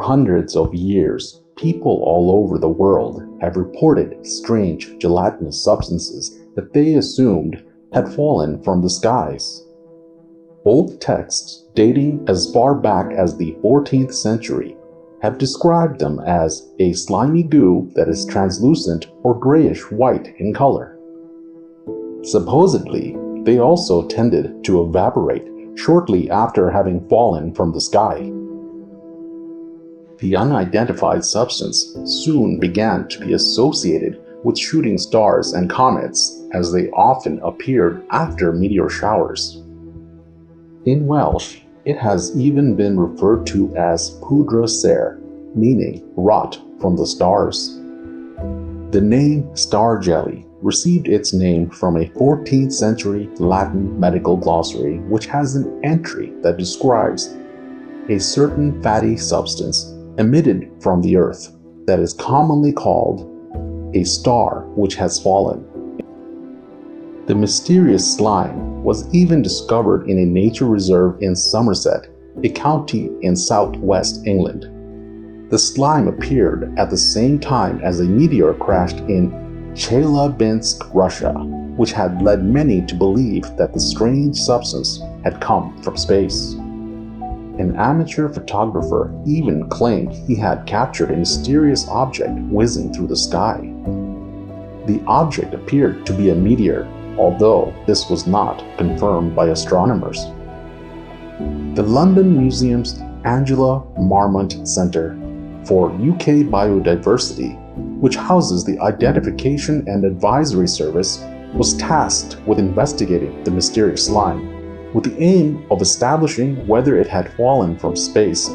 hundreds of years, people all over the world have reported strange gelatinous substances that they assumed had fallen from the skies. Old texts dating as far back as the 14th century have described them as a slimy goo that is translucent or grayish-white in color. Supposedly, they also tended to evaporate shortly after having fallen from the sky. The unidentified substance soon began to be associated with shooting stars and comets, as they often appeared after meteor showers. In Welsh, it has even been referred to as pwdra ser, meaning rot from the stars. The name star jelly received its name from a 14th century Latin medical glossary which has an entry that describes a certain fatty substance emitted from the earth that is commonly called a star which has fallen. The mysterious slime was even discovered in a nature reserve in Somerset, a county in southwest England. The slime appeared at the same time as a meteor crashed in Chelyabinsk, Russia, which had led many to believe that the strange substance had come from space. An amateur photographer even claimed he had captured a mysterious object whizzing through the sky. The object appeared to be a meteor, although this was not confirmed by astronomers. The London Museum's Angela Marmont Centre for UK Biodiversity, which houses the Identification and Advisory Service, was tasked with investigating the mysterious slime, with the aim of establishing whether it had fallen from space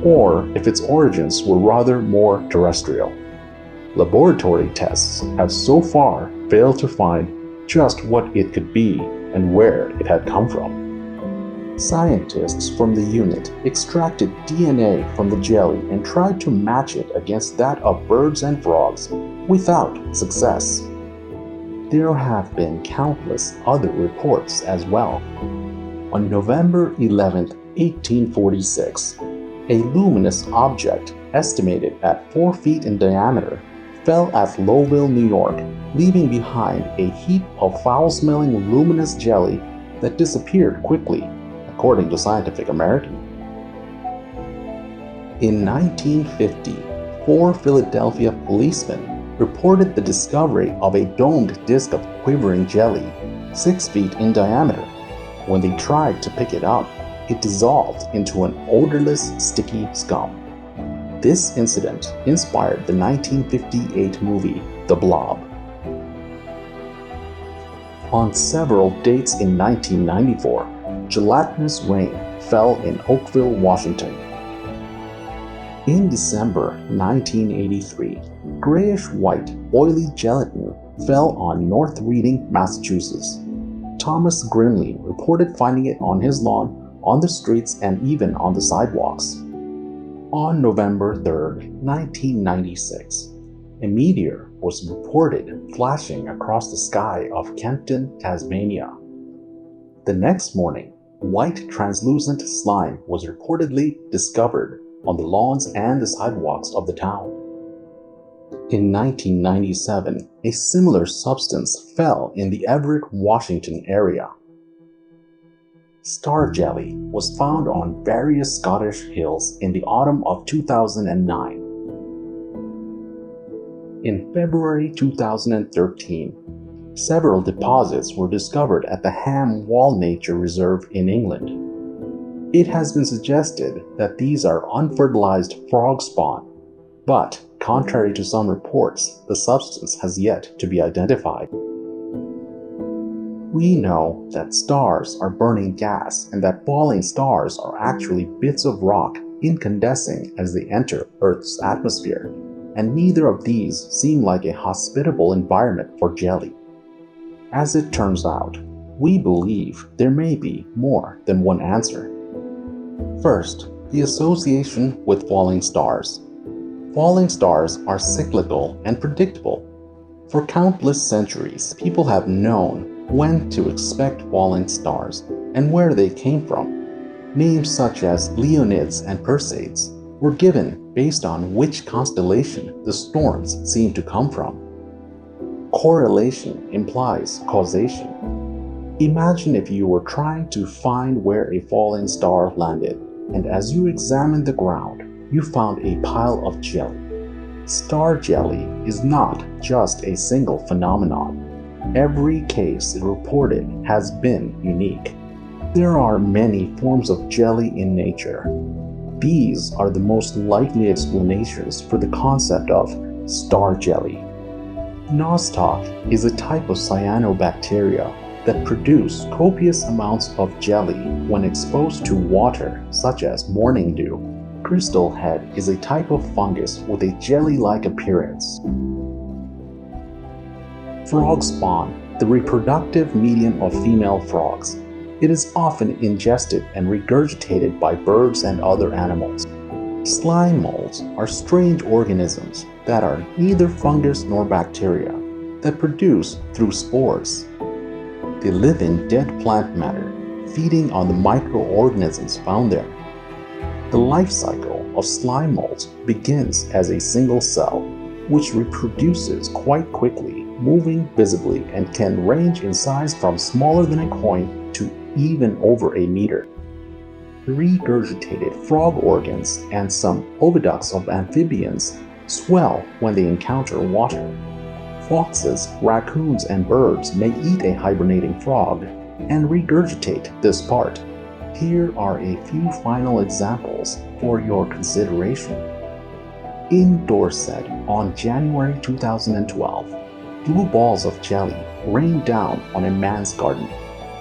or if its origins were rather more terrestrial. Laboratory tests have so far failed to find just what it could be and where it had come from. Scientists from the unit extracted DNA from the jelly and tried to match it against that of birds and frogs, without success. There have been countless other reports as well. On November 11, 1846, a luminous object estimated at 4 feet in diameter fell at Lowville, New York, leaving behind a heap of foul-smelling luminous jelly that disappeared quickly, according to Scientific American. In 1950, 4 Philadelphia policemen reported the discovery of a domed disc of quivering jelly, 6 feet in diameter. When they tried to pick it up, it dissolved into an odorless, sticky scum. This incident inspired the 1958 movie The Blob. On several dates in 1994, gelatinous rain fell in Oakville, Washington. In December 1983, grayish-white, oily gelatin fell on North Reading, Massachusetts. Thomas Grimley reported finding it on his lawn, on the streets, and even on the sidewalks. On November 3, 1996, a meteor was reported flashing across the sky of Kempton, Tasmania. The next morning, white translucent slime was reportedly discovered on the lawns and the sidewalks of the town. In 1997, a similar substance fell in the Everett, Washington area. Star jelly was found on various Scottish hills in the autumn of 2009. In February 2013, several deposits were discovered at the Ham Wall Nature Reserve in England. It has been suggested that these are unfertilized frog spawn, but contrary to some reports, the substance has yet to be identified. We know that stars are burning gas and that falling stars are actually bits of rock incandescing as they enter Earth's atmosphere, and neither of these seem like a hospitable environment for jelly. As it turns out, we believe there may be more than one answer. First, the association with falling stars. Falling stars are cyclical and predictable. For countless centuries, people have known when to expect falling stars and where they came from. Names such as Leonids and Perseids were given based on which constellation the storms seem to come from. Correlation implies causation. Imagine if you were trying to find where a falling star landed, and as you examined the ground, you found a pile of jelly. Star jelly is not just a single phenomenon. Every case reported has been unique. There are many forms of jelly in nature. These are the most likely explanations for the concept of star jelly. Nostoc is a type of cyanobacteria that produce copious amounts of jelly when exposed to water, such as morning dew. Crystal head is a type of fungus with a jelly-like appearance. Frog spawn, the reproductive medium of female frogs. It is often ingested and regurgitated by birds and other animals. Slime molds are strange organisms that are neither fungus nor bacteria that produce through spores. They live in dead plant matter, feeding on the microorganisms found there. The life cycle of slime molds begins as a single cell, which reproduces quite quickly, moving visibly, and can range in size from smaller than a coin to even over a meter. Regurgitated frog organs and some oviducts of amphibians swell when they encounter water. Foxes, raccoons, and birds may eat a hibernating frog and regurgitate this part. Here are a few final examples for your consideration. In Dorset, on January 2012, blue balls of jelly rained down on a man's garden.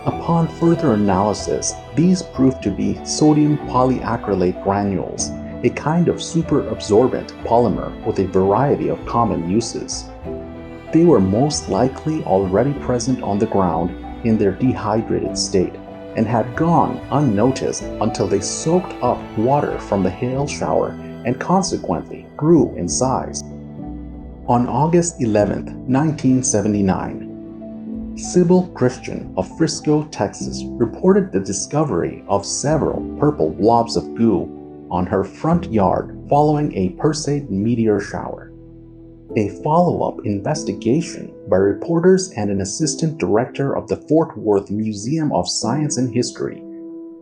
Upon further analysis, these proved to be sodium polyacrylate granules, a kind of superabsorbent polymer with a variety of common uses. They were most likely already present on the ground in their dehydrated state and had gone unnoticed until they soaked up water from the hail shower and consequently grew in size. On August 11, 1979, Sybil Christian of Frisco, Texas, reported the discovery of several purple blobs of goo on her front yard following a Perseid meteor shower. A follow-up investigation by reporters and an assistant director of the Fort Worth Museum of Science and History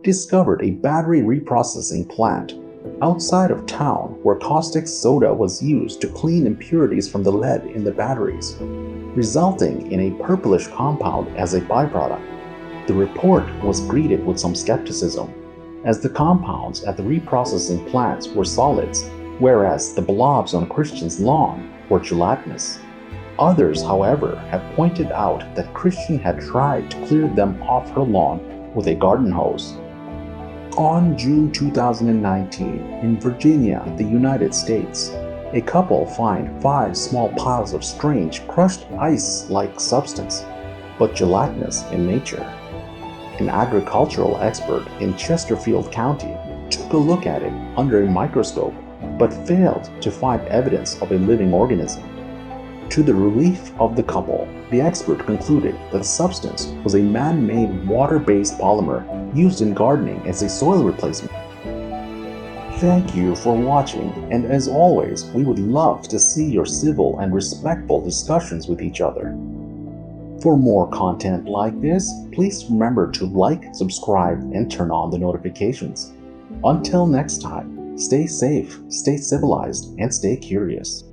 discovered a battery reprocessing plant outside of town where caustic soda was used to clean impurities from the lead in the batteries, resulting in a purplish compound as a byproduct. The report was greeted with some skepticism, as the compounds at the reprocessing plants were solids, whereas the blobs on Christian's lawn were gelatinous. Others, however, have pointed out that Christian had tried to clear them off her lawn with a garden hose. On June 2019, in Virginia, the United States, a couple find 5 small piles of strange crushed ice-like substance, but gelatinous in nature. An agricultural expert in Chesterfield County took a look at it under a microscope, but failed to find evidence of a living organism. To the relief of the couple, the expert concluded that the substance was a man-made water-based polymer used in gardening as a soil replacement. Thank you for watching, and as always, we would love to see your civil and respectful discussions with each other. For more content like this, please remember to like, subscribe, and turn on the notifications. Until next time, stay safe, stay civilized, and stay curious.